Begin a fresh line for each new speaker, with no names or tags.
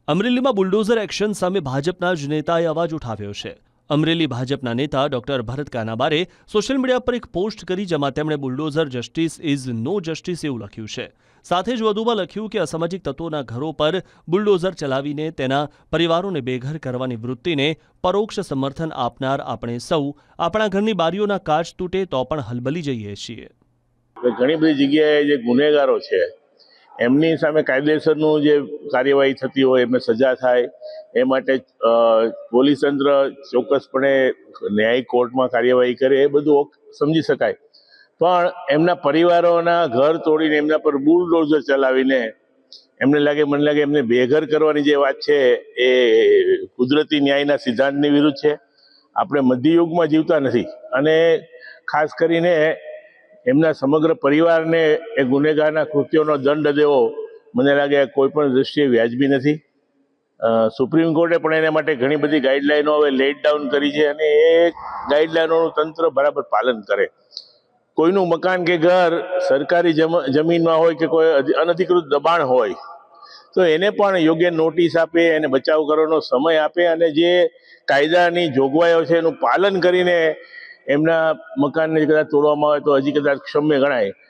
અમરેલીમાં bulldozer action સામે ભાજપના જ નેતાએ અવાજ ઉઠાવ્યો છે। અમરેલી ભાજપના નેતા ડોક્ટર ભરત કાનાબારે સોશિયલ મીડિયા પર એક પોસ્ટ કરી, જેમાં તેમણે bulldozer justice is no justice એવું લખ્યું છે। સાથે જ વધુમાં લખ્યું કે અસામાજિક તત્વોના ઘરો પર બુલડોઝર ચલાવીને તેના પરિવારોને બેઘર કરવાની વૃત્તિને પરોક્ષ સમર્થન આપનાર આપણે સૌ આપણા ઘરની બારીઓના કાચ તૂટે તો પણ હલબલી જઈએ છીએ।
ઘણી બધી જગ્યાએ જે ગુનેગારો છે એમની સામે કાયદેસરનું જે કાર્યવાહી થતી હોય એમને સજા થાય એ માટે પોલીસ તંત્ર ચોક્કસપણે ન્યાયિક કોર્ટમાં કાર્યવાહી કરે એ બધું સમજી શકાય, પણ એમના પરિવારોના ઘર તોડીને એમના પર બુલડોઝર ચલાવીને મને લાગે એમને બેઘર કરવાની જે વાત છે એ કુદરતી ન્યાયના સિદ્ધાંતની વિરુદ્ધ છે। આપણે મધ્યયુગમાં જીવતા નથી અને ખાસ કરીને એમના સમગ્ર પરિવારને એ ગુનેગારના કૃત્યોનો દંડ દેવો મને લાગે કોઈ પણ દૃષ્ટિએ વ્યાજબી નથી। સુપ્રીમ કોર્ટે પણ એના માટે ઘણી બધી ગાઈડલાઈનો હવે લેટ ડાઉન કરી છે અને એ ગાઈડલાઈનોનું તંત્ર બરાબર પાલન કરે। કોઈનું મકાન કે ઘર સરકારી જમીનમાં હોય કે કોઈ અનધિકૃત દબાણ હોય તો એને પણ યોગ્ય નોટિસ આપે, એને બચાવ કરવાનો સમય આપે અને જે કાયદાની જોગવાઈઓ છે એનું પાલન કરીને એમના મકાનને કદાચ તોડવામાં આવે તો હજી કદાચ ક્ષમ્ય ગણાય।